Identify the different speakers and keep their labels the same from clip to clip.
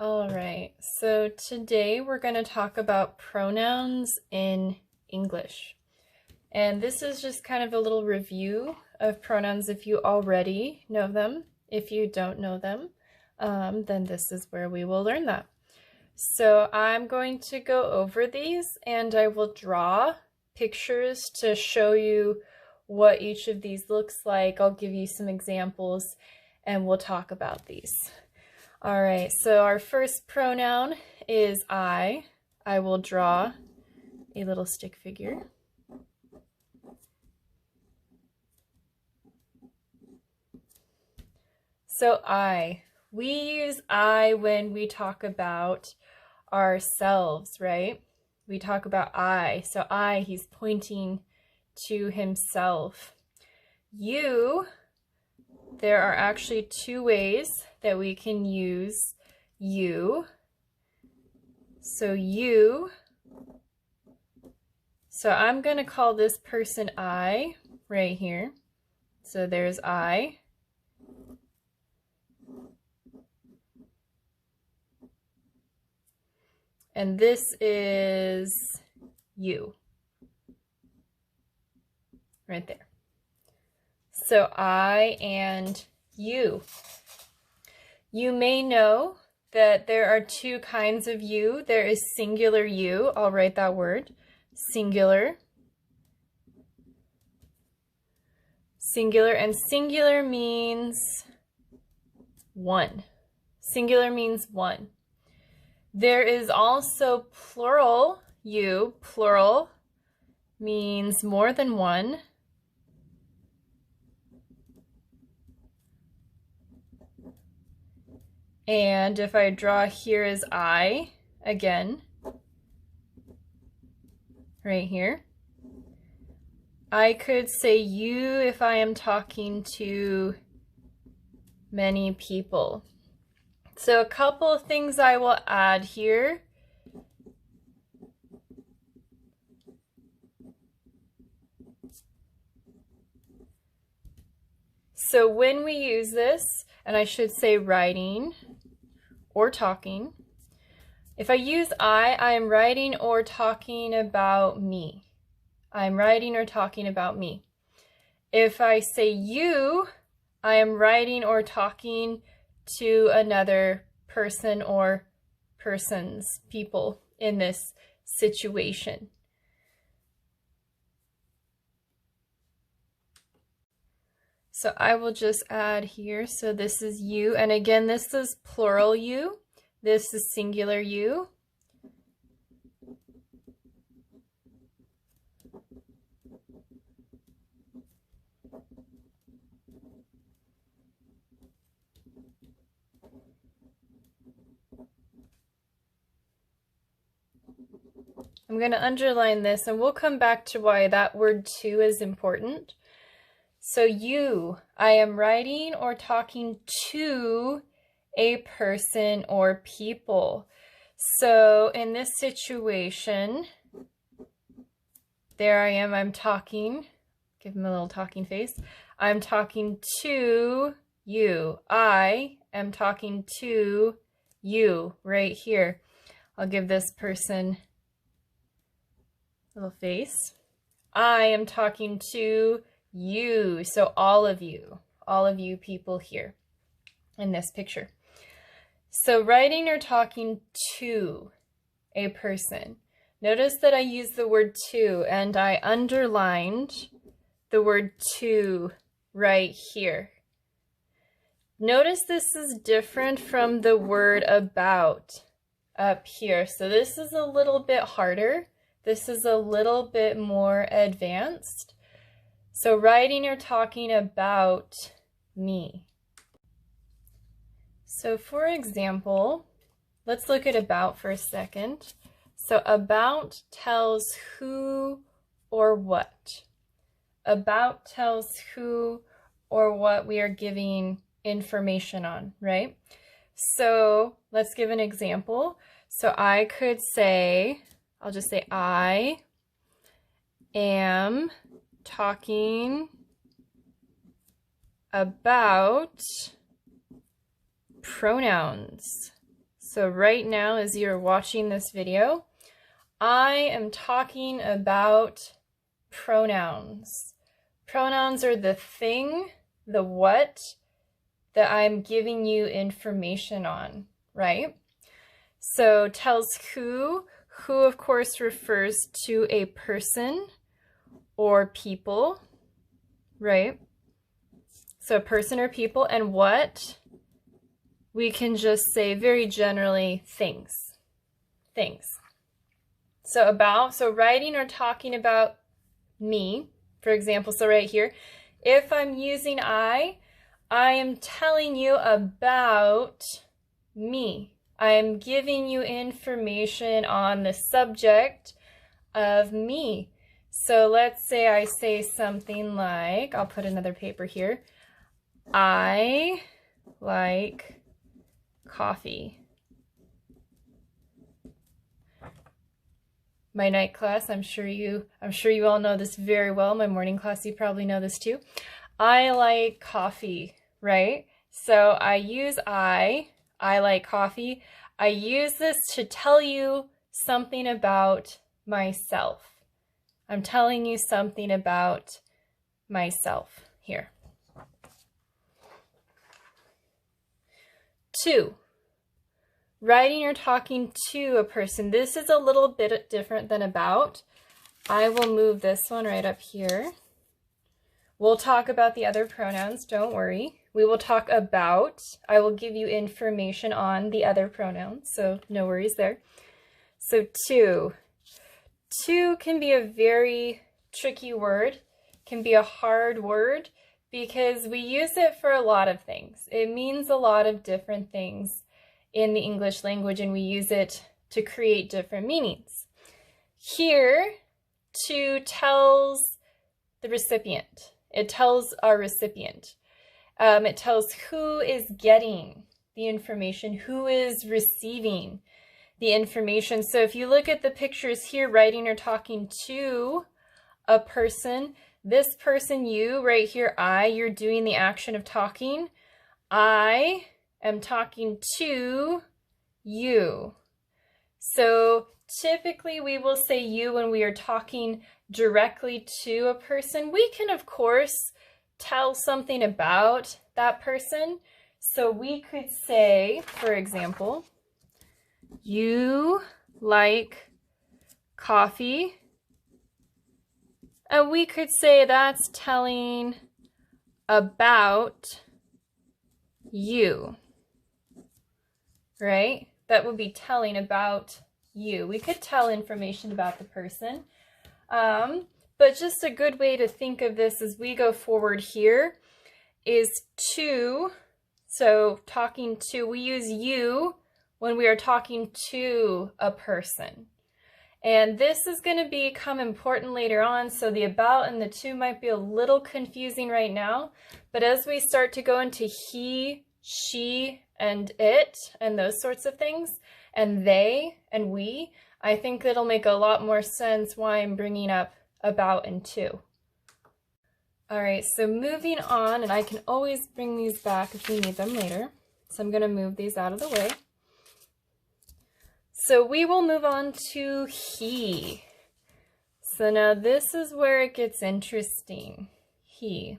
Speaker 1: All right, so today we're going to talk about pronouns in English. And this is just kind of a little review of pronouns if you already know them. If you don't know them, then this is where we will learn that. So I'm going to go over these and I will draw pictures to show you what each of these looks like. I'll give you some examples and we'll talk about these. All right, so our first pronoun is I. I will draw a little stick figure. So we use I when we talk about ourselves, right? We talk about I. So he's pointing to himself. You, there are actually two ways that we can use you. So you. So I'm going to call this person I right here. So there's I. And this is you. Right there. So I and you. You may know that there are two kinds of you. There is singular you. I'll write that word. Singular. Singular, and singular means one. Singular means one. There is also plural you. Plural means more than one. And if I draw here is I, again, right here. I could say you if I am talking to many people. So a couple of things I will add here. So when we use this, and I should say writing or talking, if I use I am writing or talking about me. I'm writing or talking about me. If I say you, I am writing or talking to another person or persons, people in this situation. So I will just add here, so this is you, and again, this is plural you, this is singular you. I'm going to underline this, and we'll come back to why that word to is important. So you, I am writing or talking to a person or people. So in this situation, there I am, I'm talking, give him a little talking face. I'm talking to you. I am talking to you right here. I'll give this person a little face. I am talking to you. So all of you people here in this picture. So writing or talking to a person. Notice that I use the word to, and I underlined the word to right here. Notice this is different from the word about up here. So this is a little bit harder. This is a little bit more advanced. So writing or talking about me. So for example, let's look at about for a second. So about tells who or what. About tells who or what we are giving information on, right? So let's give an example. So I could say, I'll just say I am talking about pronouns. So right now, as you're watching this video, I am talking about pronouns. Pronouns are the thing, the what, that I'm giving you information on, right? So tells who of course refers to a person or people, right? So person or people, and what, we can just say very generally things. So about, so writing or talking about me, for example, so right here, if I'm using I am telling you about me. I am giving you information on the subject of me. So let's say I say something like, I'll put another paper here. I like coffee. My night class, I'm sure you all know this very well. My morning class, you probably know this too. I like coffee, right? So I use I like coffee. I use this to tell you something about myself. I'm telling you something about myself here. 2. Writing or talking to a person. This is a little bit different than about. I will move this one right up here. We'll talk about the other pronouns, don't worry. We will talk about, I will give you information on the other pronouns, so no worries there. So to can be a very tricky word, can be a hard word, because we use it for a lot of things. It means a lot of different things in the English language, and we use it to create different meanings. Here, to tells the recipient. It tells our recipient. It tells who is getting the information, who is receiving the information. So if you look at the pictures here, writing or talking to a person, this person, you, right here, you're doing the action of talking. I am talking to you. So typically we will say you when we are talking directly to a person. We can, of course, tell something about that person. So we could say, for example, you like coffee. And we could say that's telling about you, right? That would be telling about you. We could tell information about the person. But just a good way to think of this as we go forward here is to, so talking to, we use you when we are talking to a person. And this is going to become important later on, so the about and the to might be a little confusing right now, but as we start to go into he, she, and it, and those sorts of things, and they, and we, I think it'll make a lot more sense why I'm bringing up about and to. All right, so moving on, and I can always bring these back if we need them later. So I'm going to move these out of the way. So we will move on to he. So now this is where it gets interesting. He.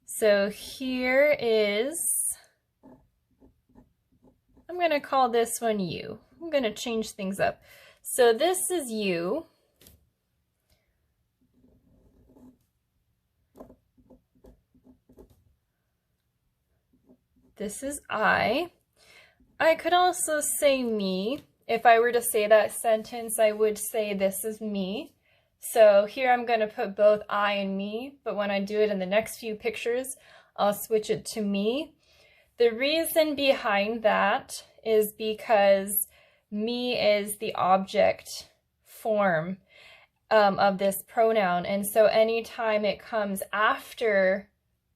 Speaker 1: So here is, I'm going to call this one you. I'm going to change things up. So this is you. This is I. I could also say me. If I were to say that sentence, I would say this is me. So here I'm going to put both I and me, but when I do it in the next few pictures, I'll switch it to me. The reason behind that is because me is the object form of this pronoun, and so anytime it comes after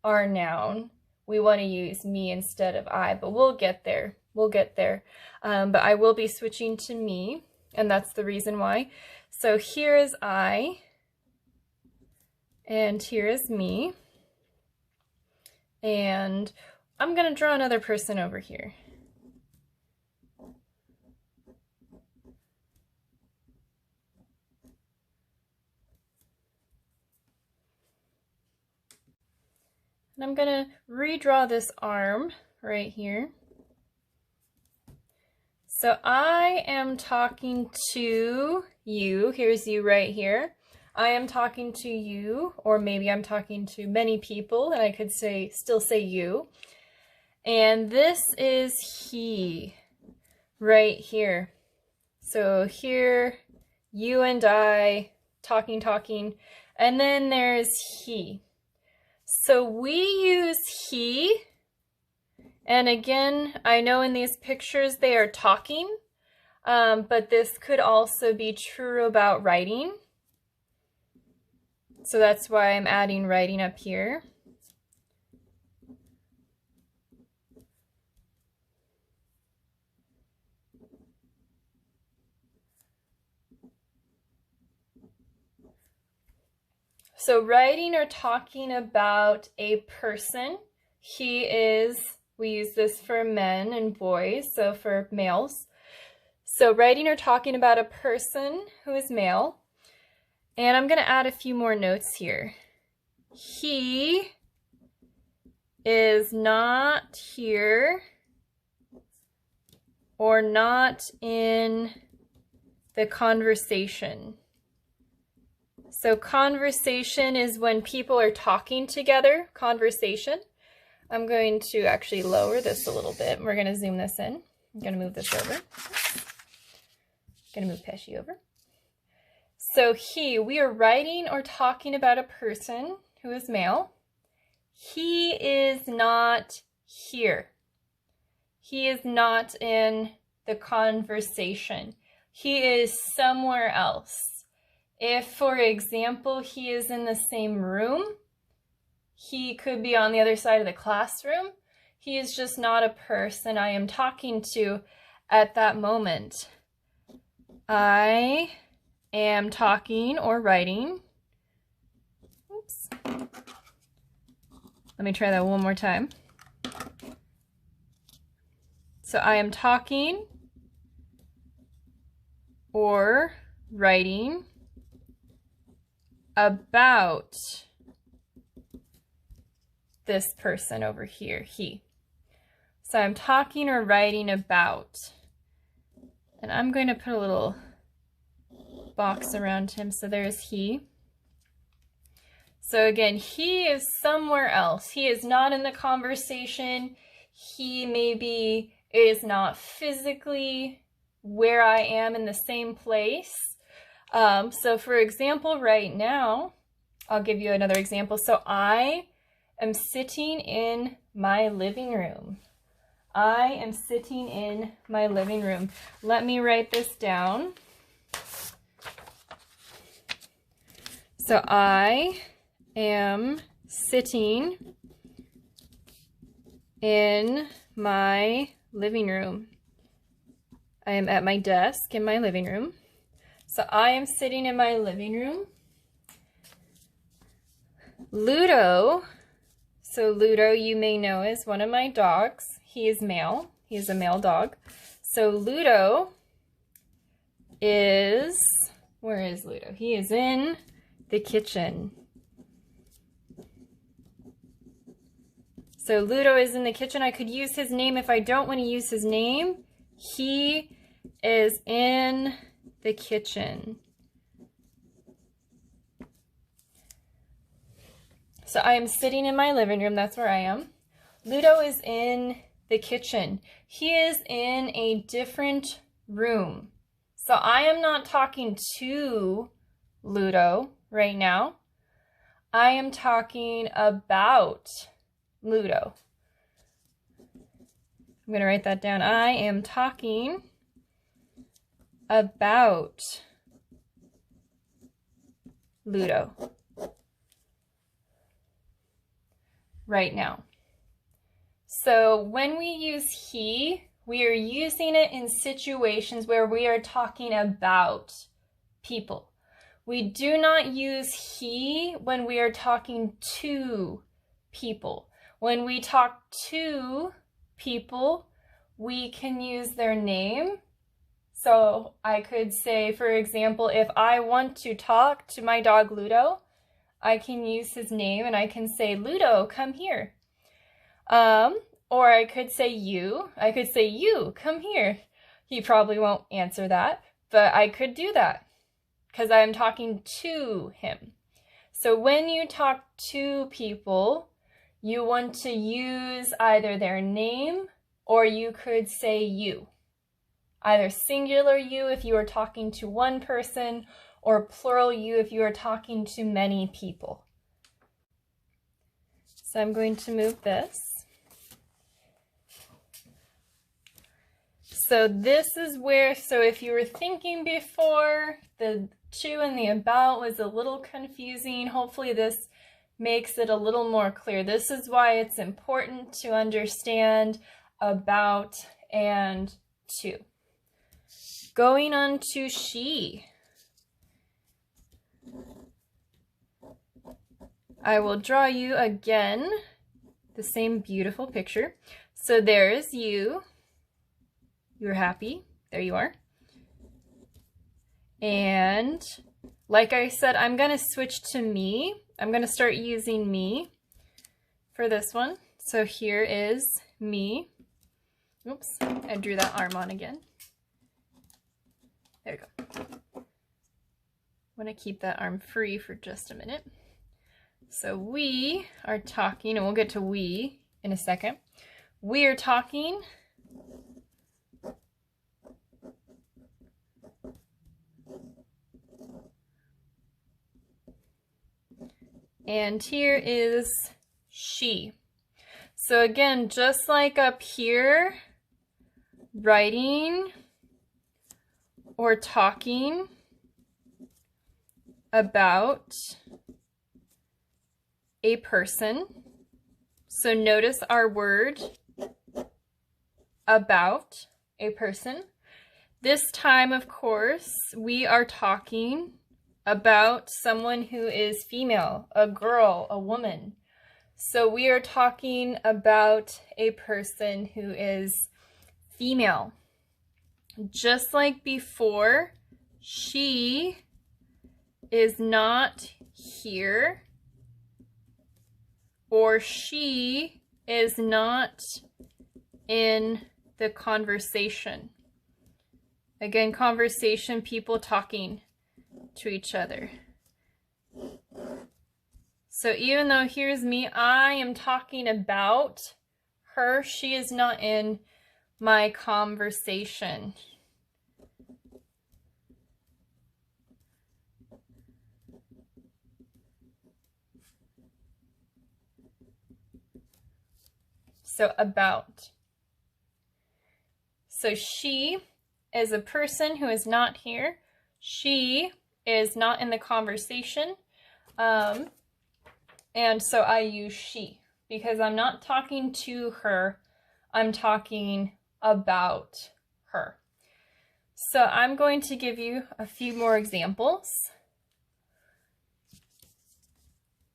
Speaker 1: our noun, we want to use me instead of I, but we'll get there. We'll get there. But I will be switching to me, and that's the reason why. So here is I, and here is me. And I'm going to draw another person over here. And I'm gonna redraw this arm right here. So I am talking to you. Here's you right here. I am talking to you, or maybe I'm talking to many people, and I could still say you. And this is he right here. So here, you and I, talking, and then there's he. So we use he, and again, I know in these pictures they are talking, but this could also be true about writing. So that's why I'm adding writing up here. So writing or talking about a person, he is, we use this for men and boys, so for males. So writing or talking about a person who is male. And I'm going to add a few more notes here. He is not here or not in the conversation. So conversation is when people are talking together, conversation. I'm going to actually lower this a little bit. We're going to zoom this in. I'm going to move this over. Going to move Pesci over. So we are writing or talking about a person who is male. He is not here. He is not in the conversation. He is somewhere else. If, for example, he is in the same room, he could be on the other side of the classroom. He is just not a person I am talking to at that moment. I am talking or writing. Oops. Let me try that one more time. So I am talking or writing about this person over here, he. So I'm talking or writing about. And I'm going to put a little box around him. So there's he. So again, he is somewhere else. He is not in the conversation. He maybe is not physically where I am in the same place. So for example, right now, I'll give you another example. So I am sitting in my living room. I am sitting in my living room. Let me write this down. So I am sitting in my living room. I am at my desk in my living room. So I am sitting in my living room. Ludo, so Ludo you may know is one of my dogs. He is male. He is a male dog. So Ludo is, where is Ludo? He is in the kitchen. So Ludo is in the kitchen. I could use his name if I don't want to use his name. He is in the kitchen. So I am sitting in my living room. That's where I am. Ludo is in the kitchen. He is in a different room. So I am not talking to Ludo right now. I am talking about Ludo. I'm going to write that down. I am talking about Ludo right now. So when we use he, we are using it in situations where we are talking about people. We do not use he when we are talking to people. When we talk to people, we can use their name. So I could say, for example, if I want to talk to my dog Ludo, I can use his name and I can say, Ludo, come here. Or I could say you. I could say, you, come here. He probably won't answer that, but I could do that because I am talking to him. So when you talk to people, you want to use either their name or you could say you. Either singular you if you are talking to one person or plural you if you are talking to many people. So I'm going to move this. So this is where, so if you were thinking before, the to and the about was a little confusing. Hopefully this makes it a little more clear. This is why it's important to understand about and to. Going on to she. I will draw you again the same beautiful picture. So there is you. You're happy. There you are. And like I said, I'm going to switch to me. I'm going to start using me for this one. So here is me. Oops, I drew that arm on again. There we go. I want to keep that arm free for just a minute. So we are talking, and we'll get to we in a second. We are talking and here is she. So again, just like up here, writing or talking about a person. So notice our word about a person. This time, of course, we are talking about someone who is female, a girl, a woman. So we are talking about a person who is female. Just like before, she is not here, or she is not in the conversation. Again, conversation, people talking to each other. So even though here's me, I am talking about her, she is not in my conversation. So about. So she is a person who is not here. She is not in the conversation. And so I use she because I'm not talking to her. I'm talking about her. So I'm going to give you a few more examples.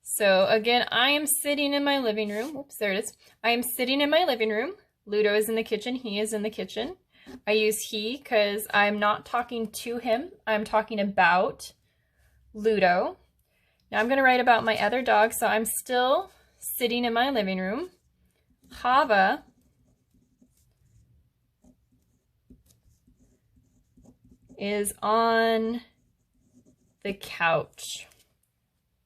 Speaker 1: So again, I am sitting in my living room. Oops, there it is. I am sitting in my living room. Ludo is in the kitchen. He is in the kitchen. I use he because I'm not talking to him. I'm talking about Ludo. Now I'm going to write about my other dog. So I'm still sitting in my living room. Hava is on the couch.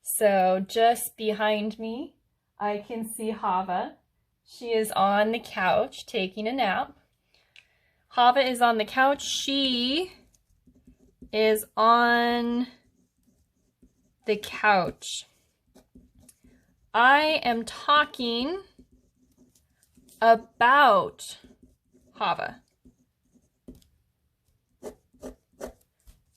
Speaker 1: So just behind me, I can see Hava. She is on the couch taking a nap. Hava is on the couch. She is on the couch. I am talking about Hava.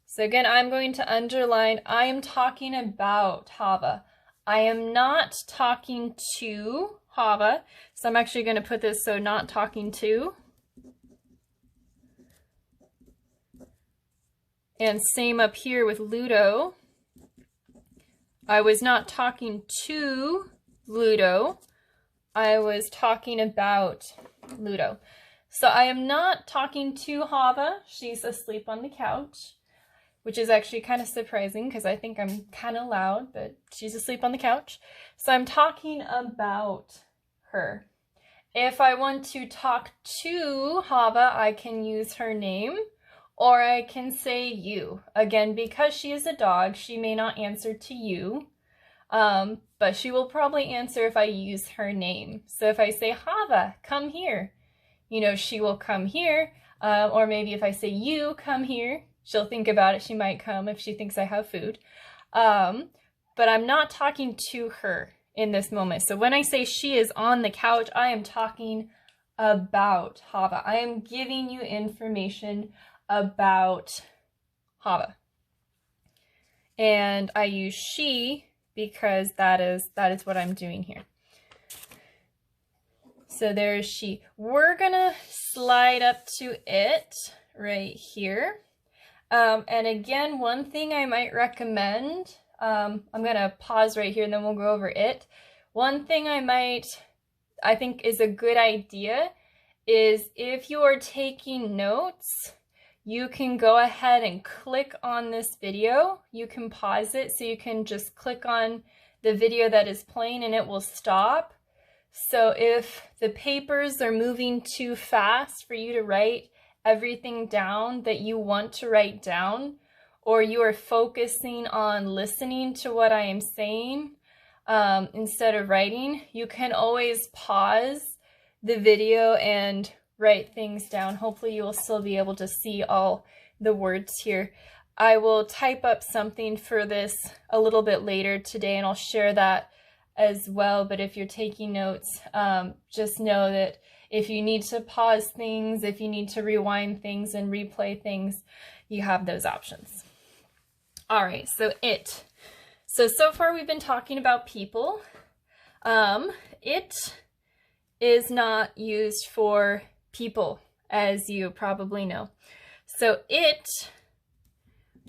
Speaker 1: So again, I'm going to underline, I am talking about Hava. I am not talking to Hava. So I'm actually going to put this so not talking to. And same up here with Ludo. I was not talking to Ludo. I was talking about Ludo. So I am not talking to Hava. She's asleep on the couch. which is actually kind of surprising because I think I'm kind of loud, but she's asleep on the couch. So I'm talking about her. If I want to talk to Hava, I can use her name, or I can say you. Again, because she is a dog, she may not answer to you, but she will probably answer if I use her name. So if I say, Hava, come here, you know, she will come here. Or maybe if I say, you, come here, she'll think about it. She might come if she thinks I have food. But I'm not talking to her in this moment. So when I say she is on the couch, I am talking about Hava. I am giving you information about Hava. And I use she because that is what I'm doing here. So there's she. We're gonna slide up to it right here. And again, one thing I might recommend, I'm gonna pause right here and then we'll go over it. One thing I think is a good idea is if you are taking notes, you can go ahead and click on this video. You can pause it so you can just click on the video that is playing and it will stop. So if the papers are moving too fast for you to write everything down that you want to write down, or you are focusing on listening to what I am saying instead of writing, you can always pause the video and write things down. Hopefully you will still be able to see all the words here. I will type up something for this a little bit later today and I'll share that as well. But if you're taking notes, just know that if you need to pause things, if you need to rewind things and replay things, you have those options. All right, so it. So far we've been talking about people. It is not used for people, as you probably know. So it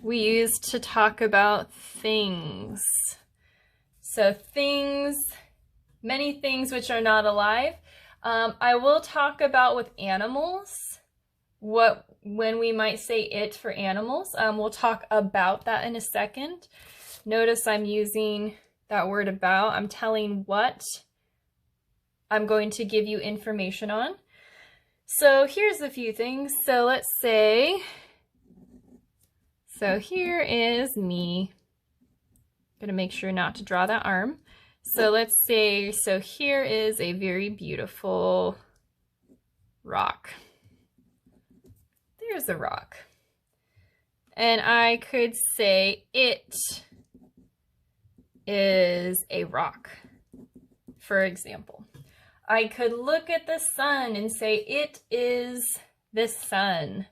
Speaker 1: we use to talk about things. So things, many things which are not alive. I will talk about with animals, when we might say it for animals. We'll talk about that in a second. Notice I'm using that word about. I'm telling what I'm going to give you information on. So here's a few things. So let's say, so here is me. Gonna make sure not to draw that arm. So let's say, so here is a very beautiful rock. There's a rock. And I could say it is a rock, for example. I could look at the sun and say it is the sun.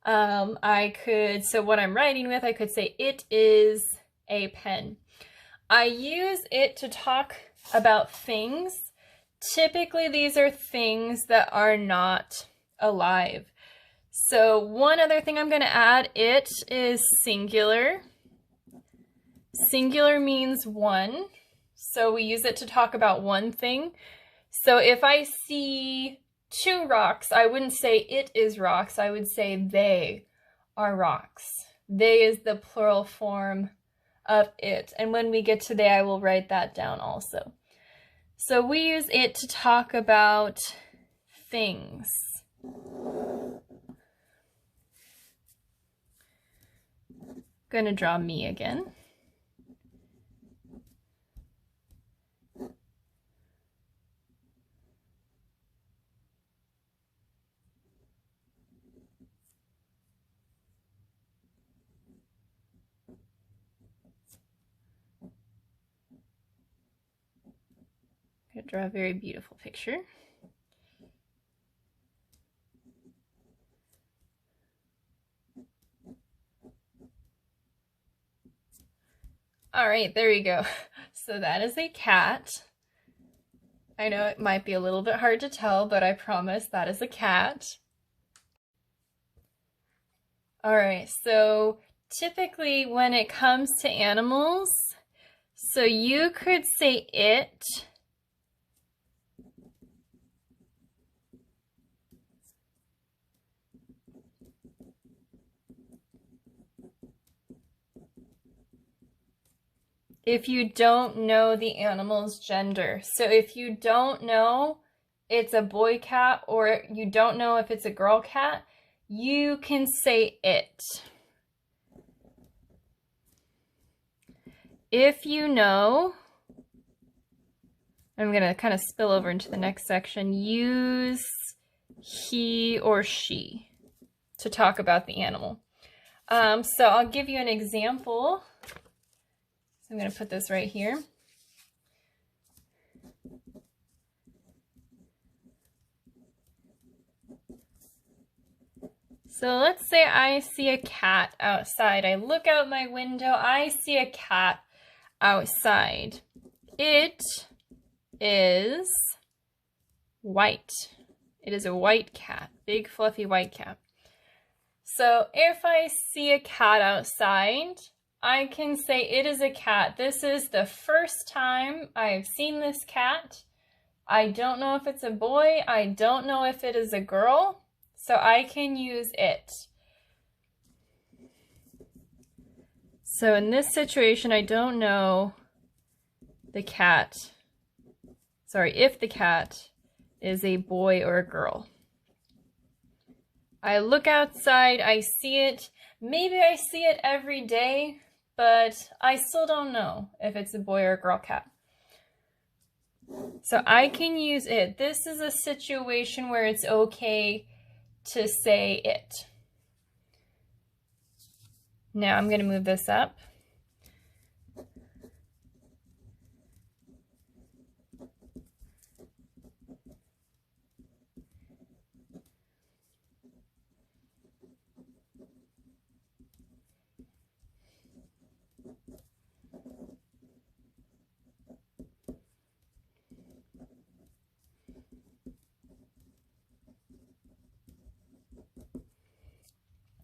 Speaker 1: So what I'm writing with, I could say it is a pen. I use it to talk about things. Typically, these are things that are not alive. So one other thing I'm going to add, it is singular. Singular means one. So we use it to talk about one thing. So if I see two rocks, I wouldn't say it is rocks. I would say they are rocks. They is the plural form of it. And when we get to they, I will write that down also. So we use it to talk about things. Going to draw me again. I'm going to draw a very beautiful picture. All right, there you go. So that is a cat. I know it might be a little bit hard to tell, but I promise that is a cat. All right, so typically when it comes to animals, so you could say it. if you don't know the animal's gender. So if you don't know it's a boy cat or you don't know if it's a girl cat, you can say it. If you know, I'm going to kind of spill over into the next section, use he or she to talk about the animal. So I'll give you an example. So I'm going to put this right here. So let's say I see a cat outside. I look out my window, I see a cat outside. It is white. It is a white cat, big fluffy white cat. So if I see a cat outside, I can say it is a cat. This is the first time I've seen this cat. I don't know if it's a boy. I don't know if it is a girl. So I can use it. So in this situation, I don't know the cat. Sorry, if the cat is a boy or a girl. I look outside, I see it. Maybe I see it every day, but I still don't know if it's a boy or a girl cat. So I can use it. This is a situation where it's okay to say it. Now I'm going to move this up.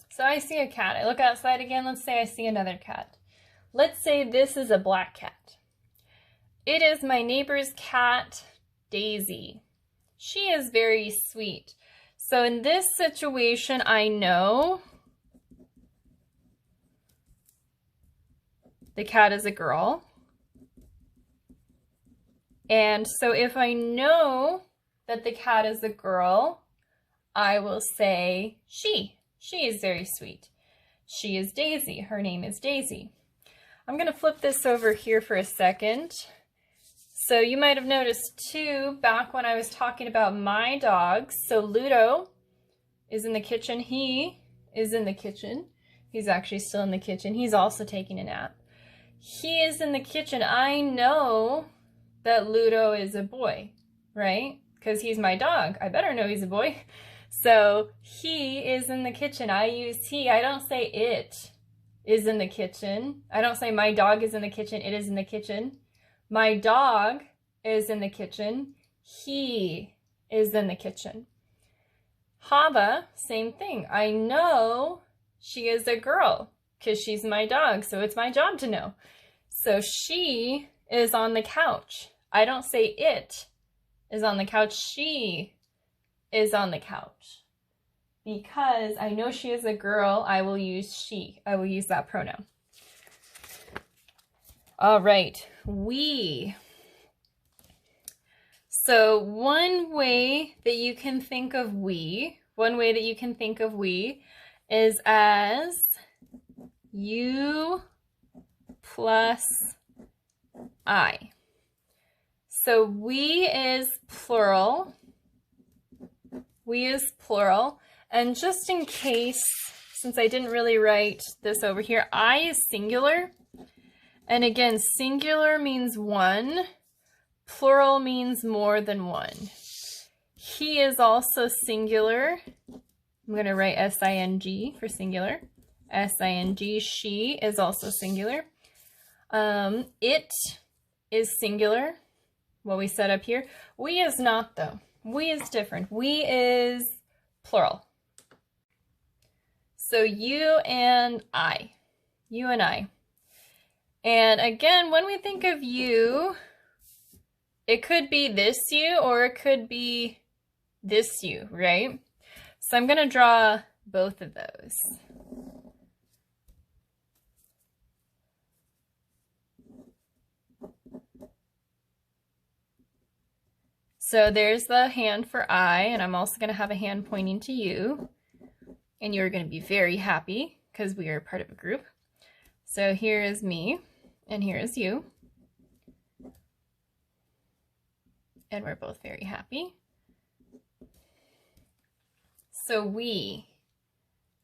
Speaker 1: So I see a cat. I look outside again. Let's say I see another cat. Let's say this is a black cat. It is my neighbor's cat, Daisy. She is very sweet. So in this situation, I know the cat is a girl. And so if I know that the cat is a girl, I will say she. She is very sweet. She is Daisy. Her name is Daisy. I'm going to flip this over here for a second. So you might have noticed too, back when I was talking about my dogs, so Ludo is in the kitchen. He is in the kitchen. He's actually still in the kitchen. He's also taking a nap. He is in the kitchen. I know that Ludo is a boy, right? Because he's my dog. I better know he's a boy. So he is in the kitchen. I use he. I don't say it is in the kitchen. I don't say my dog is in the kitchen. It is in the kitchen. My dog is in the kitchen. He is in the kitchen. Hava, same thing. I know she is a girl because she's my dog. So it's my job to know. So she is on the couch. I don't say it is on the couch. She is on the couch. Because I know she is a girl, I will use she. I will use that pronoun. All right, we. So one way that you can think of we, is as you plus I. So we is plural. We is plural. And just in case, since I didn't really write this over here, I is singular. And again, singular means one. Plural means more than one. He is also singular. I'm going to write S-I-N-G for singular. S-I-N-G. She is also singular. It is singular. What we set up here. We is not though. We is different. We is plural. So you and I. You and I. And again, when we think of you, it could be this you or it could be this you, right? So I'm going to draw both of those. So there's the hand for I, and I'm also going to have a hand pointing to you. And you're going to be very happy because we are part of a group. So here is me, and here is you. And we're both very happy. So we,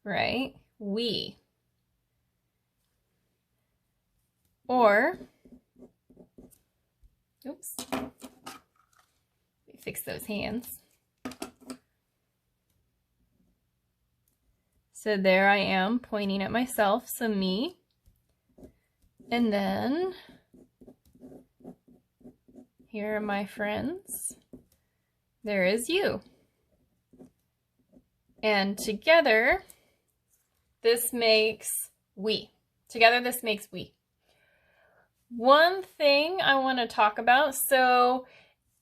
Speaker 1: right? We. Or, oops, fix those hands. So there I am pointing at myself, so me. And then here are my friends. There is you. And together, this makes we. Together, this makes we. One thing I want to talk about, so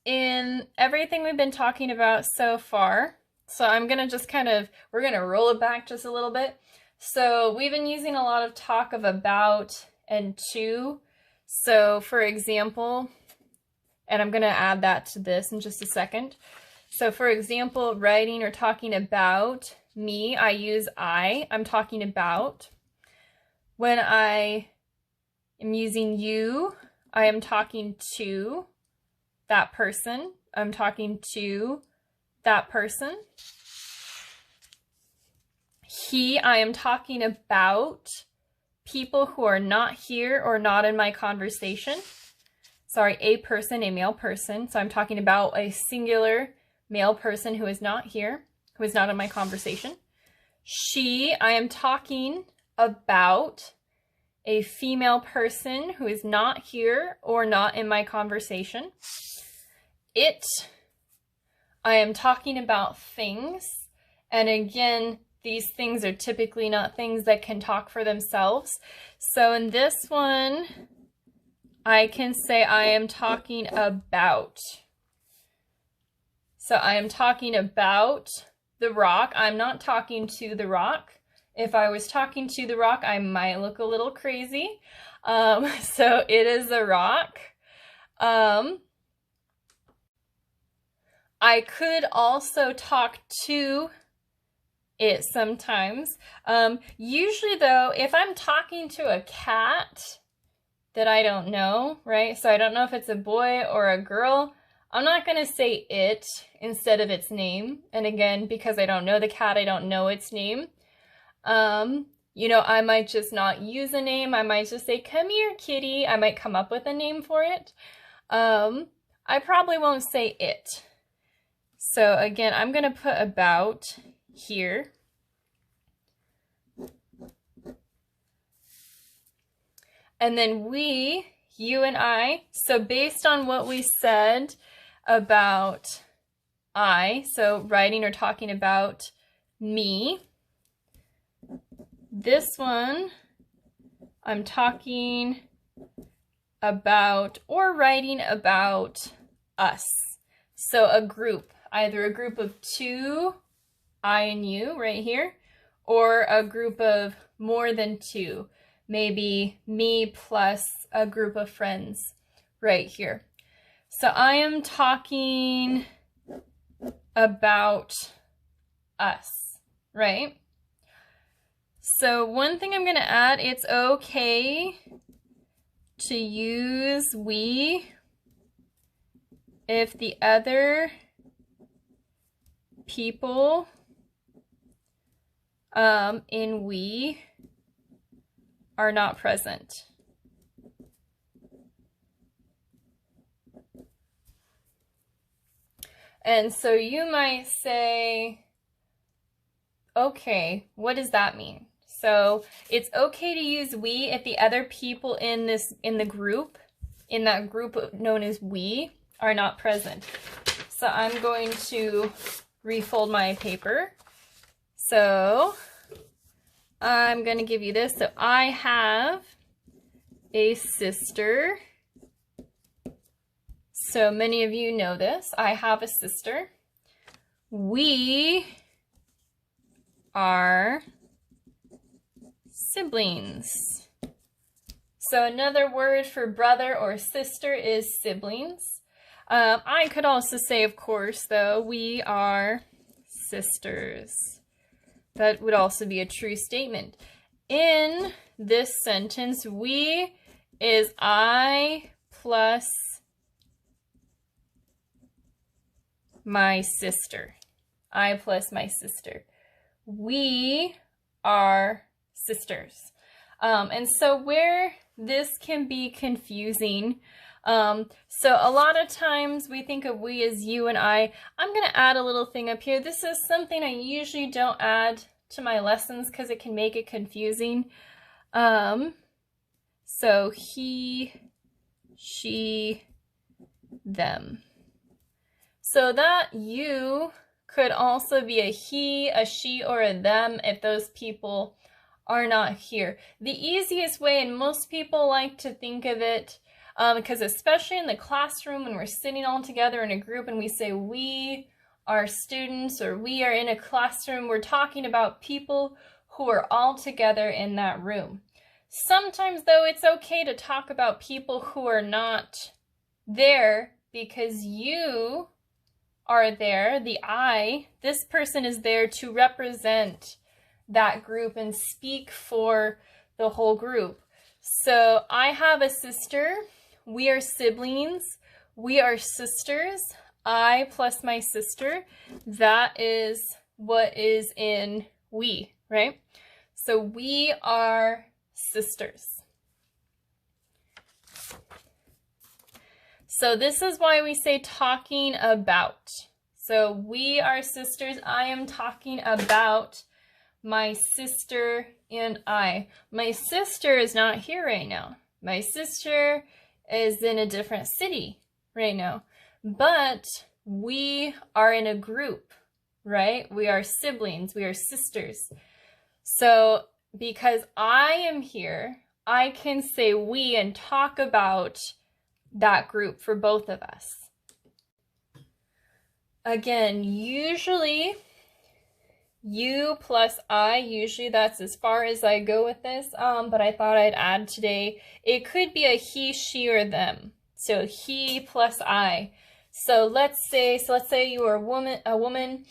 Speaker 1: in everything we've been talking about so far, so I'm going to just we're going to roll it back just a little bit. So we've been using a lot of talk of about and to. So for example, and I'm going to add that to this in just a second. So for example, writing or talking about me, I use I. I'm talking about. When I am using you, I am talking to that person. I'm talking to that person. He, I am talking about people who are not here or not in my conversation. Sorry, a person, a male person. So I'm talking about a singular male person who is not here, who is not in my conversation. She, I am talking about a female person who is not here or not in my conversation. It, I am talking about things. And again, these things are typically not things that can talk for themselves. So in this one, I can say I am talking about. So I am talking about the rock. I'm not talking to the rock. If I was talking to the rock, I might look a little crazy. So it is a rock. I could also talk to it sometimes. Usually though, if I'm talking to a cat that I don't know, right? So I don't know if it's a boy or a girl, I'm not going to say it instead of its name. And again, because I don't know the cat, I don't know its name. You know, I might just not use a name. I might just say, come here, kitty. I might come up with a name for it. I probably won't say it. So again, I'm going to put about here. And then we, you and I, so based on what we said about I, so writing or talking about me, this one, I'm talking about or writing about us. So a group, either a group of two, I and you right here, or a group of more than two, maybe me plus a group of friends right here. So I am talking about us, right? So one thing I'm going to add, it's okay to use we if the other people in we are not present. And so you might say, okay, what does that mean? So it's okay to use we if the other people in that group known as we are not present. So I'm going to refold my paper. So I'm going to give you this. So I have a sister. So many of you know this. I have a sister. We are siblings. So another word for brother or sister is siblings. I could also say, of course, though, we are sisters. That would also be a true statement. In this sentence, we is I plus my sister. I plus my sister. We are sisters. And so where this can be confusing, so a lot of times we think of we as you and I. I'm going to add a little thing up here. This is something I usually don't add to my lessons because it can make it confusing. So he, she, them. So that you could also be a he, a she, or a them if those people are not here. The easiest way, and most people like to think of it, because especially in the classroom when we're sitting all together in a group and we say we are students or we are in a classroom, we're talking about people who are all together in that room. Sometimes, though, it's okay to talk about people who are not there because you are there, the I, this person is there to represent that group and speak for the whole group. So I have a sister, we are siblings, we are sisters, I plus my sister, that is what is in we, right? So we are sisters. So this is why we say talking about. So we are sisters. I am talking about my sister and I. My sister is not here right now. My sister is in a different city right now. But we are in a group, right? We are siblings. We are sisters. So because I am here, I can say we and talk about that group for both of us. Again, usually you plus I, usually that's as far as I go with this, but I thought I'd add today, it could be a he, she, or them. So he plus I. So let's say you are a woman,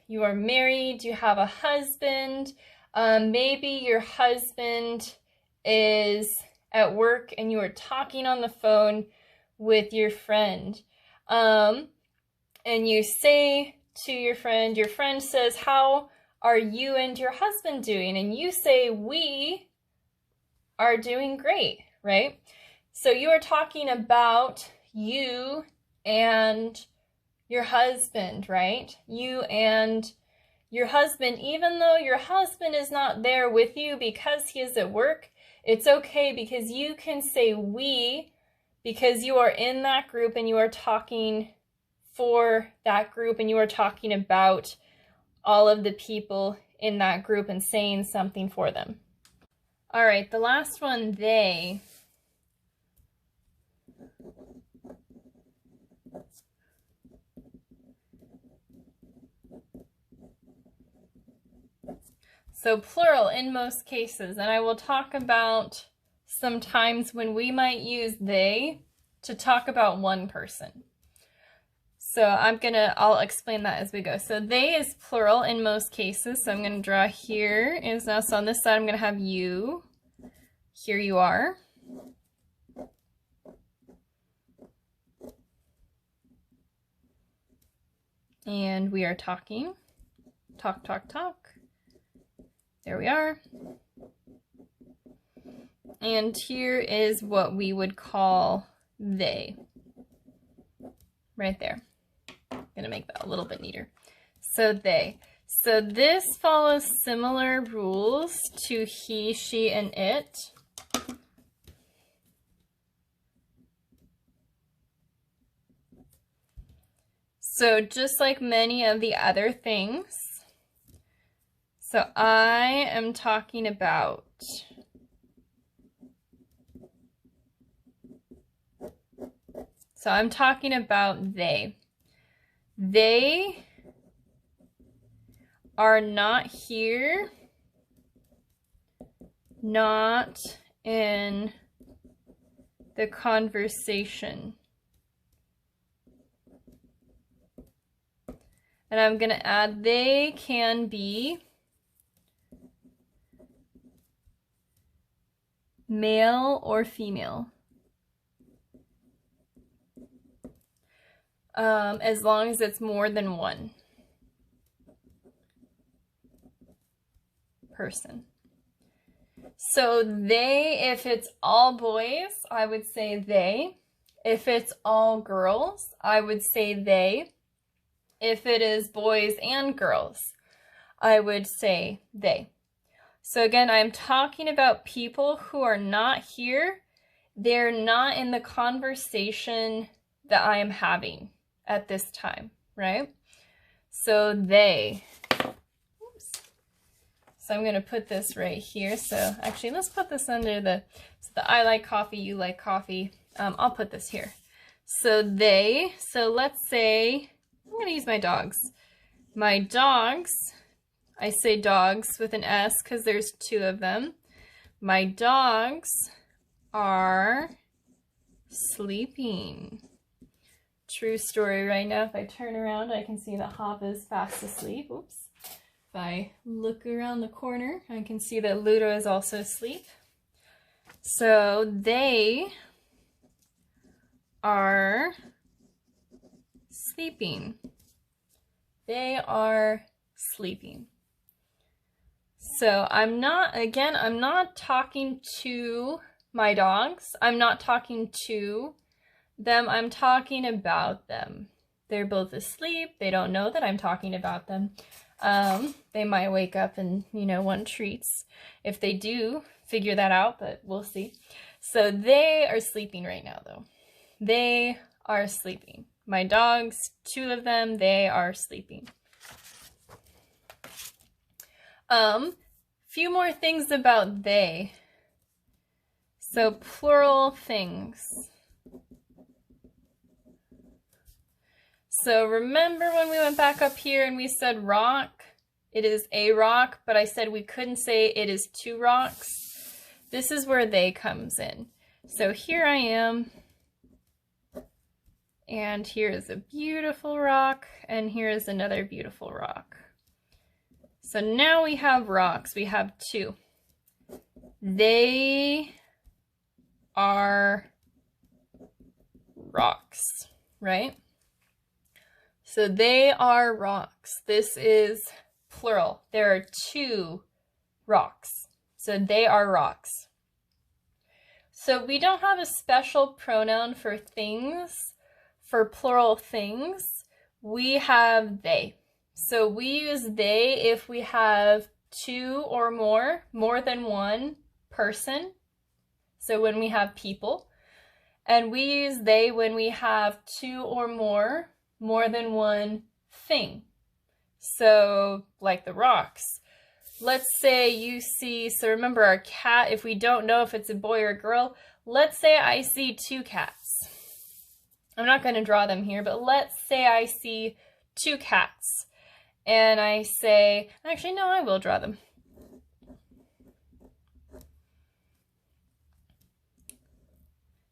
Speaker 1: you are married, you have a husband, maybe your husband is at work and you are talking on the phone with your friend, and you say to your friend says, how are you and your husband doing? And you say, we are doing great, right? So you are talking about you and your husband, right? You and your husband, even though your husband is not there with you because he is at work, it's okay because you can say we because you are in that group and you are talking for that group and you are talking about all of the people in that group and saying something for them. All right, the last one, they. So plural in most cases, and I will talk about some times when we might use they to talk about one person. So I'll explain that as we go. So they is plural in most cases. So I'm going to draw here is now. So on this side, I'm going to have you. Here you are. And we are talking. Talk, talk, talk. There we are. And here is what we would call they. Right there. I'm going to make that a little bit neater. So they. So this follows similar rules to he, she, and it. So just like many of the other things, so I am talking about they. They are not here, not in the conversation. And I'm going to add they can be male or female. As long as it's more than one person. So they, if it's all boys, I would say they. If it's all girls, I would say they. If it is boys and girls, I would say they. So again, I'm talking about people who are not here. They're not in the conversation that I am having at this time, right? So they. Oops. So I'm going to put this right here. So actually, let's put this under the I like coffee, you like coffee. I'll put this here. So they. So let's say, I'm going to use my dogs. My dogs, I say dogs with an S because there's two of them. My dogs are sleeping. True story. Right now, if I turn around, I can see that Hop is fast asleep. Oops. If I look around the corner, I can see that Ludo is also asleep. So they are sleeping. They are sleeping. So I'm not talking to my dogs. I'm not talking to them. I'm talking about them. They're both asleep. They don't know that I'm talking about them. They might wake up and, want treats. If they do, figure that out, but we'll see. So they are sleeping right now, though. They are sleeping. My dogs, two of them, they are sleeping. Few more things about they. So plural things. So remember when we went back up here and we said rock? It is a rock, but I said we couldn't say it is two rocks. This is where they comes in. So here I am. And here is a beautiful rock, and here is another beautiful rock. So now we have rocks. We have two. They are rocks, right? So they are rocks. This is plural. There are two rocks. So they are rocks. So we don't have a special pronoun for things. For plural things, we have they. So we use they if we have two or more than one person. So when we have people. And we use they when we have two or more than one thing. So like the rocks. Let's say you see, so remember our cat, if we don't know if it's a boy or a girl, let's say I see two cats. I'm not going to draw them here, but let's say I see two cats. And I say, actually, no, I will draw them.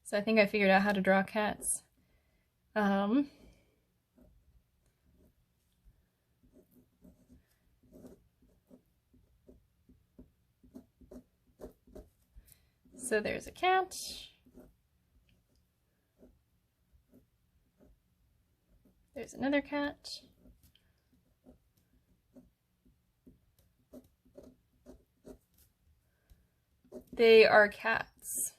Speaker 1: So I think I figured out how to draw cats. So there's a cat. There's another cat. They are cats.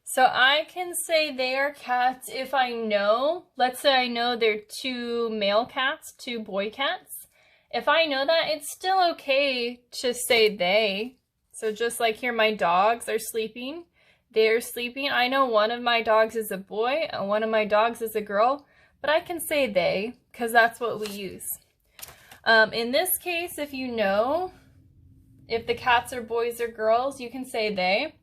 Speaker 1: So I can say they are cats if I know, let's say I know they're two male cats, two boy cats. If I know that, it's still okay to say they. So just like here, my dogs are sleeping. They're sleeping. I know one of my dogs is a boy and one of my dogs is a girl, but I can say they because that's what we use. In this case, if you know if the cats are boys or girls, you can say they.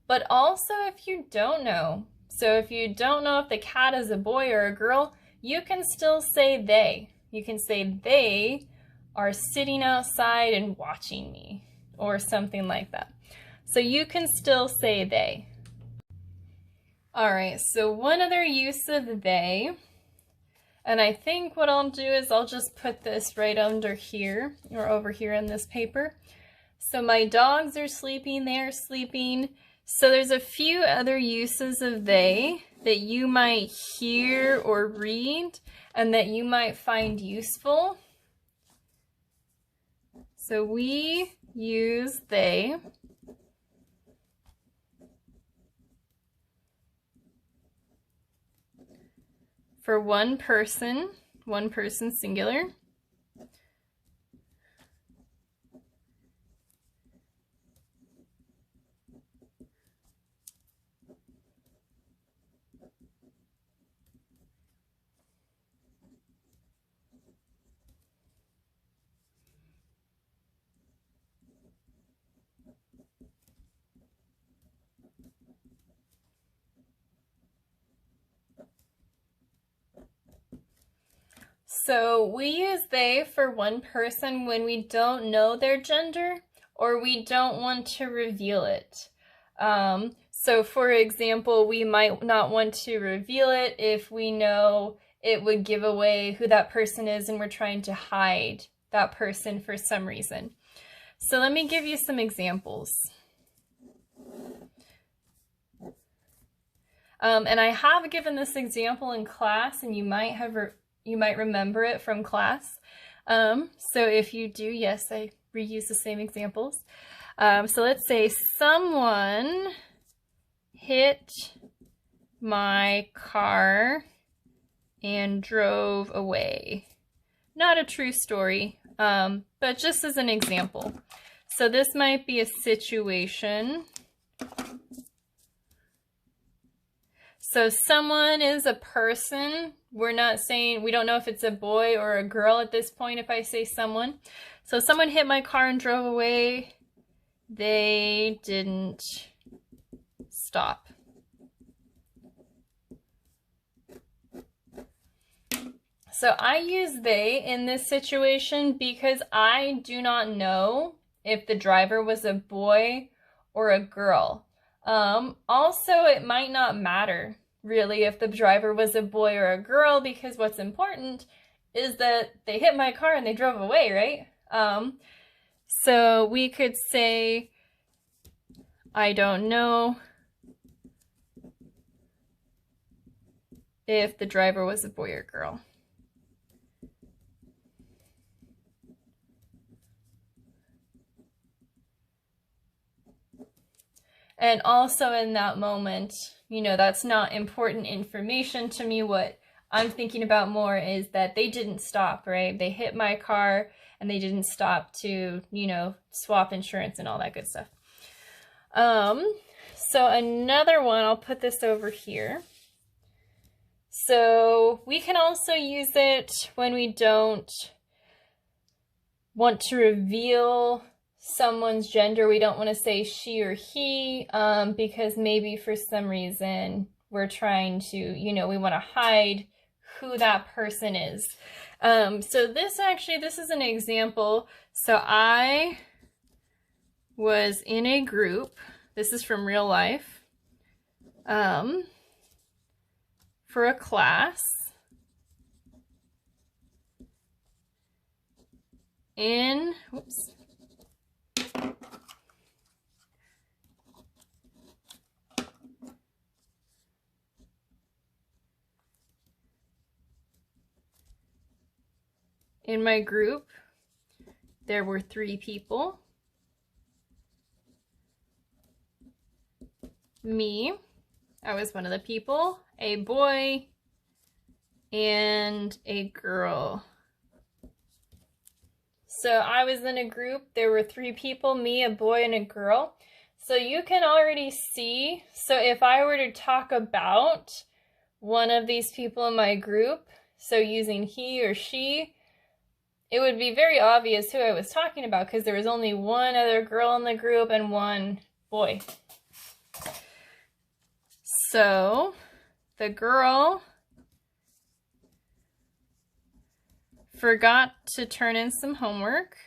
Speaker 1: But also if you don't know. So if you don't know if the cat is a boy or a girl, you can still say they. You can say they are sitting outside and watching me or something like that. So you can still say they. All right, so one other use of they And I think what I'll do is I'll just put this right under here or over here in this paper. So my dogs are sleeping, they're sleeping. So there's a few other uses of they that you might hear or read and that you might find useful. So we use they. For one person singular. So we use they for one person when we don't know their gender or we don't want to reveal it. So for example, we might not want to reveal it if we know it would give away who that person is and we're trying to hide that person for some reason. So let me give you some examples. And I have given this example in class, and you might remember it from class. So if you do, yes, I reuse the same examples. So let's say someone hit my car and drove away. Not a true story, but just as an example. So this might be a situation. So someone is a person. We're not saying, we don't know if it's a boy or a girl at this point if I say someone. So someone hit my car and drove away. They didn't stop. So I use they in this situation because I do not know if the driver was a boy or a girl. Also, it might not matter really if the driver was a boy or a girl, because what's important is that they hit my car and they drove away, right? So we could say, I don't know if the driver was a boy or girl. And also in that moment, you know, that's not important information to me. What I'm thinking about more is that they didn't stop, right? They hit my car and they didn't stop to, you know, swap insurance and all that good stuff. So another one, I'll put this over here. So we can also use it when we don't want to reveal someone's gender. We don't want to say she or he, because maybe for some reason we're trying to, you know, we want to hide who that person is. So this is an example. So I was in a group. This is from real life. For a class. In my group, there were 3 people. Me, I was one of the people, a boy, and a girl. So I was in a group, there were 3 people, me, a boy, and a girl. So you can already see, so if I were to talk about one of these people in my group, so using he or she, it would be very obvious who I was talking about because there was only one other girl in the group and one boy. So the girl forgot to turn in some homework.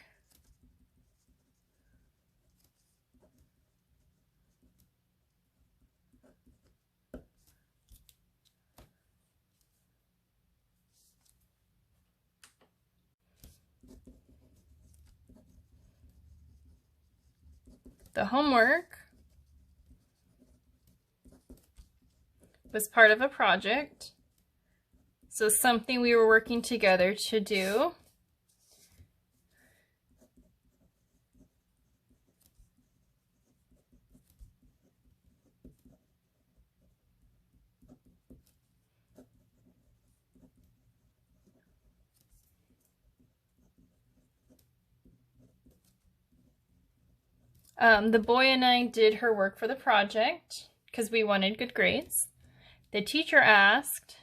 Speaker 1: The homework was part of a project. So something we were working together to do. The boy and I did her work for the project because we wanted good grades. The teacher asked,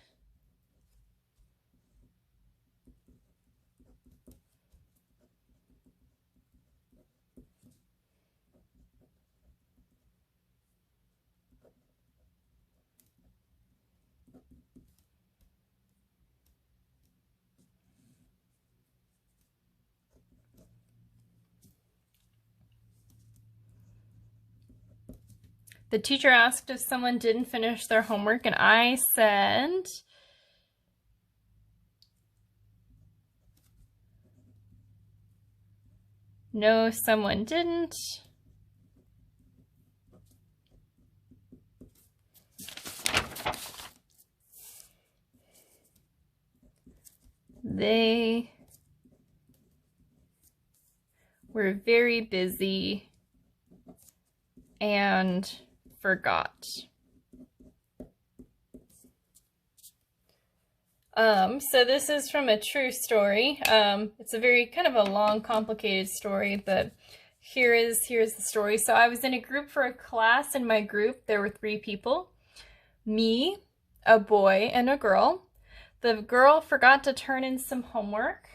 Speaker 1: if someone didn't finish their homework, and I said, no, someone didn't. They were very busy and forgot. So this is from a true story. It's a very kind of a long, complicated story, but here's the story. So I was in a group for a class. In my group, there were 3 people, me, a boy, and a girl. The girl forgot to turn in some homework.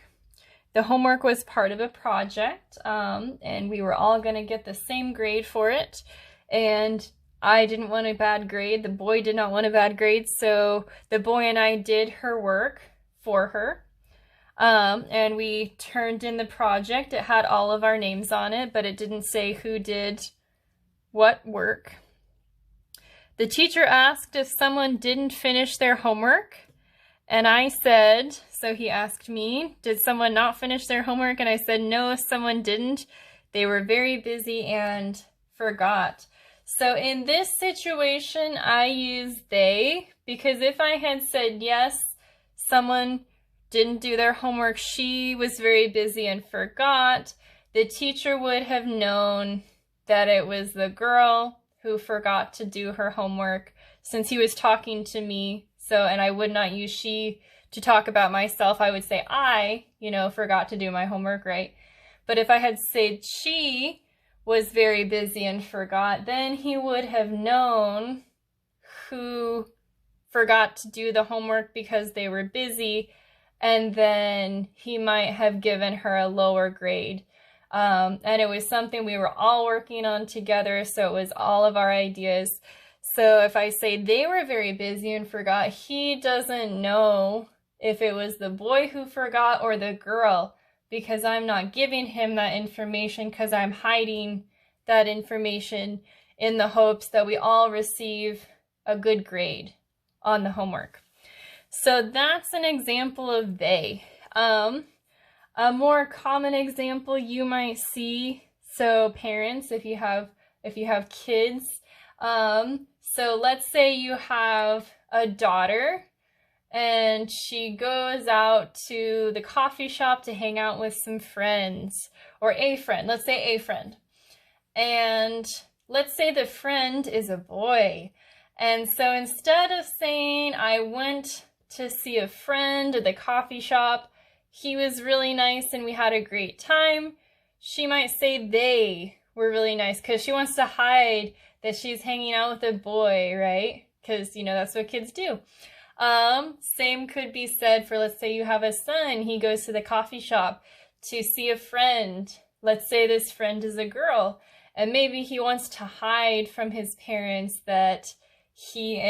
Speaker 1: The homework was part of a project, and we were all going to get the same grade for it. And I didn't want a bad grade. The boy did not want a bad grade, so the boy and I did her work for her. And we turned in the project. It had all of our names on it, but it didn't say who did what work. The teacher asked if someone didn't finish their homework. And I said, so he asked me, did someone not finish their homework? And I said, no, someone didn't. They were very busy and forgot. So in this situation, I use they, because if I had said, yes, someone didn't do their homework, she was very busy and forgot, the teacher would have known that it was the girl who forgot to do her homework, since he was talking to me. So, and I would not use she to talk about myself. I would say I, forgot to do my homework, right? But if I had said she was very busy and forgot, then he would have known who forgot to do the homework because they were busy, and then he might have given her a lower grade. And it was something we were all working on together, so it was all of our ideas. So if I say they were very busy and forgot, he doesn't know if it was the boy who forgot or the girl, because I'm not giving him that information, because I'm hiding that information in the hopes that we all receive a good grade on the homework. So that's an example of they. A more common example you might see, so parents, if you have kids, so let's say you have a daughter and she goes out to the coffee shop to hang out with some friends, or a friend, let's say a friend. And let's say the friend is a boy. And so instead of saying, I went to see a friend at the coffee shop, he was really nice and we had a great time, she might say they were really nice, because she wants to hide that she's hanging out with a boy, right? Because, that's what kids do. Same could be said for, let's say you have a son, he goes to the coffee shop to see a friend. Let's say this friend is a girl, and maybe he wants to hide from his parents that he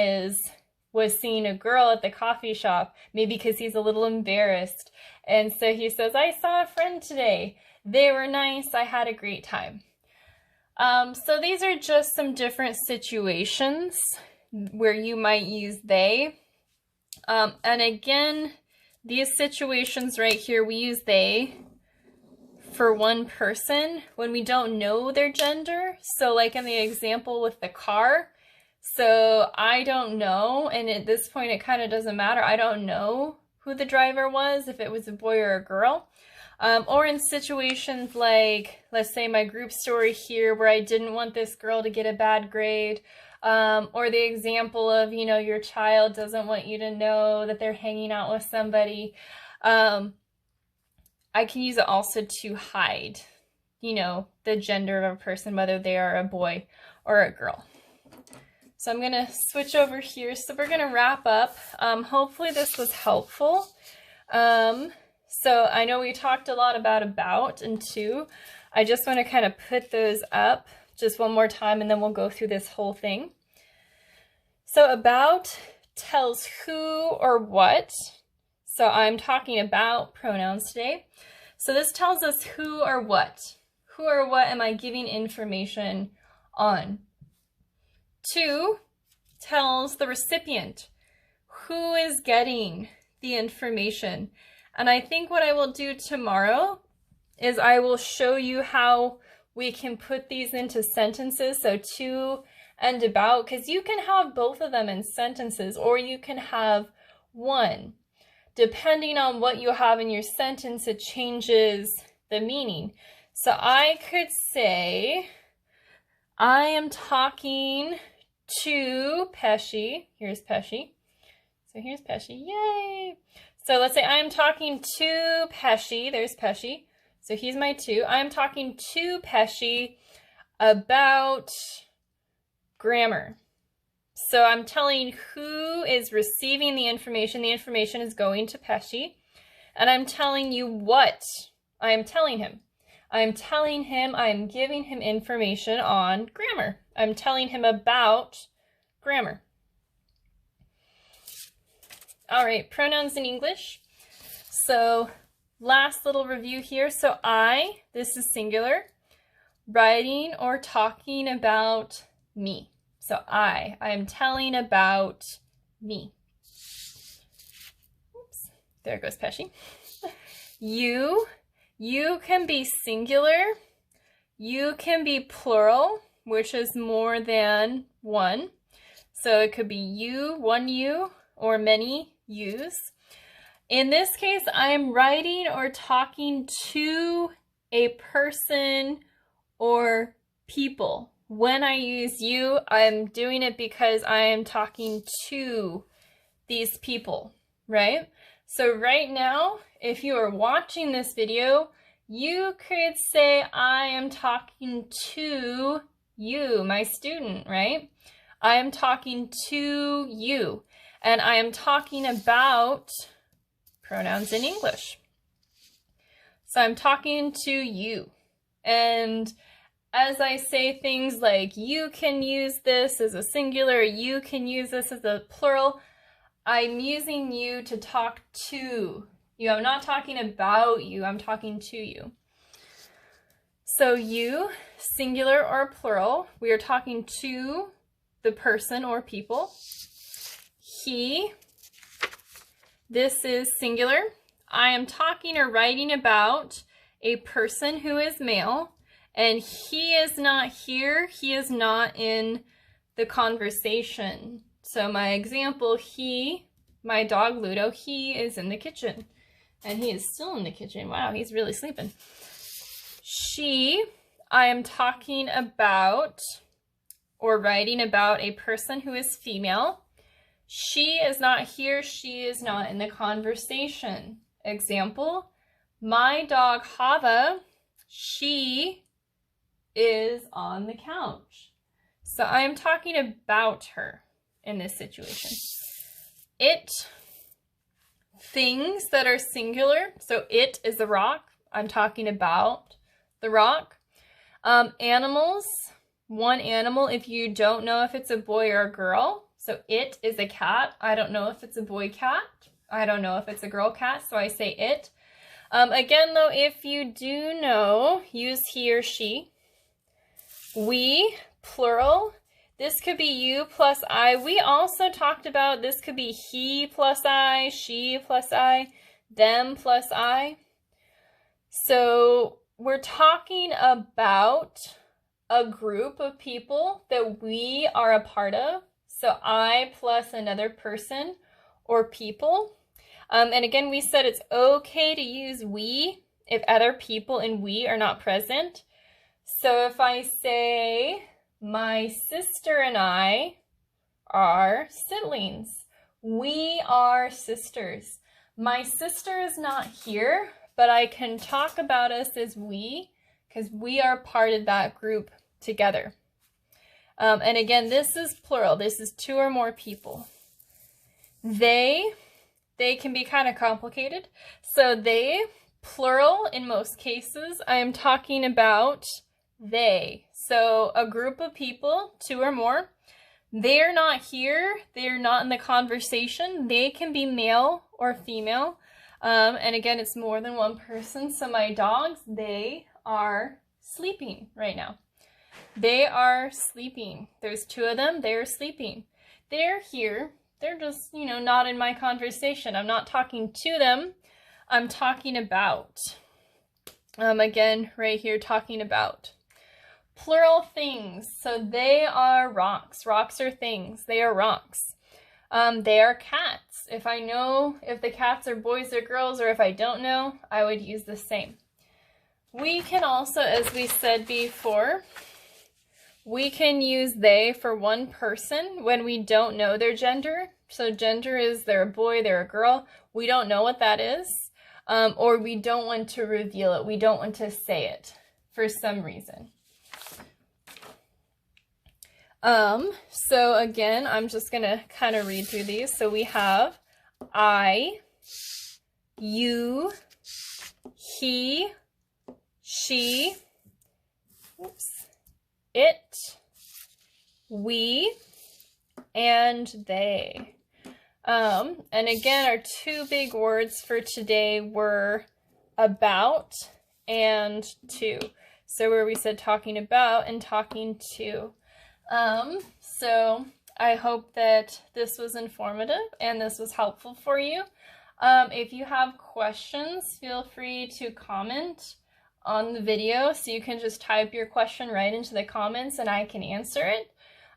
Speaker 1: was seeing a girl at the coffee shop, maybe because he's a little embarrassed. And so he says, I saw a friend today. They were nice. I had a great time. So these are just some different situations where you might use they. And again, these situations right here, we use they for one person when we don't know their gender. So like in the example with the car, so I don't know, and at this point it kind of doesn't matter. I don't know who the driver was, if it was a boy or a girl. Or in situations like, let's say my group story here where I didn't want this girl to get a bad grade, or the example of, you know, your child doesn't want you to know that they're hanging out with somebody. I can use it also to hide, you know, the gender of a person, whether they are a boy or a girl. So I'm going to switch over here. So we're going to wrap up. Hopefully this was helpful. So I know we talked a lot about and to. I just want to kind of put those up just one more time, and then we'll go through this whole thing. So about tells who or what. So I'm talking about pronouns today. So this tells us who or what. Who or what am I giving information on? To tells the recipient. Who is getting the information? And I think what I will do tomorrow is I will show you how we can put these into sentences. So to and about, because you can have both of them in sentences, or you can have one. Depending on what you have in your sentence, it changes the meaning. So I could say, I am talking to Pesci. Here's Pesci. So here's Pesci. Yay! So let's say I'm talking to Pesci. There's Pesci. So he's my to. I'm talking to Pesci about grammar. So I'm telling who is receiving the information. The information is going to Pesci. And I'm telling you what I am telling him. I'm telling him, I'm giving him information on grammar. I'm telling him about grammar. All right, pronouns in English. So last little review here. So I, this is singular, writing or talking about me. So I am telling about me. Oops, there goes Pesci. You can be singular. You can be plural, which is more than one. So it could be you, one you, or many yous. In this case, I'm writing or talking to a person or people. When I use you, I'm doing it because I am talking to these people, right? So right now, if you are watching this video, you could say, I am talking to you, my student, right? I am talking to you, and I am talking about pronouns in English. So I'm talking to you, and as I say things like you can use this as a singular, you can use this as a plural, I'm using you to talk to you. I'm not talking about you, I'm talking to you. So you, singular or plural, we are talking to the person or people. He, this is singular. I am talking or writing about a person who is male. And he is not here, he is not in the conversation. So my example, he, my dog Ludo, he is in the kitchen. And he is still in the kitchen. Wow, he's really sleeping. She, I am talking about or writing about a person who is female. She is not here, she is not in the conversation. Example, my dog Hava, she is on the couch. So I am talking about her in this situation. It, things that are singular. So it is the rock. I'm talking about the rock. Animals, one animal if you don't know if it's a boy or a girl. So it is a cat. I don't know if it's a boy cat. I don't know if it's a girl cat, so I say it. Again though, if you do know, use he or she. We, plural, this could be you plus I. We also talked about this could be he plus I, she plus I, them plus I. So we're talking about a group of people that we are a part of. So I plus another person or people. And again, we said it's okay to use we if other people in we are not present. So if I say, my sister and I are siblings. We are sisters. My sister is not here, but I can talk about us as we because we are part of that group together. And again, this is plural. This is two or more people. They can be kind of complicated. So they, plural in most cases, I am talking about they. So a group of people, two or more, they're not here. They're not in the conversation. They can be male or female. And again, it's more than one person. So my dogs, they are sleeping right now. They are sleeping. There's two of them. They're sleeping. They're here. They're just, not in my conversation. I'm not talking to them. I'm talking about. Again, right here, talking about. Plural things. So they are rocks. Rocks are things. They are rocks. They are cats. If I know if the cats are boys or girls, or if I don't know, I would use the same. We can also, as we said before, we can use they for one person when we don't know their gender. So gender is they're a boy, they're a girl. We don't know what that is. Or we don't want to reveal it. We don't want to say it for some reason. So again, I'm just going to kind of read through these. So we have I, you, he, she, it, we, and they. And again, our two big words for today were about and to. So where we said talking about and talking to. So I hope that this was informative and this was helpful for you. If you have questions, feel free to comment on the video. So you can just type your question right into the comments and I can answer it.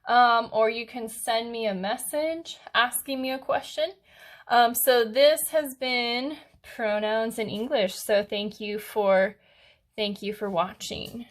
Speaker 1: Or you can send me a message asking me a question. So this has been Pronouns in English. So thank you for watching.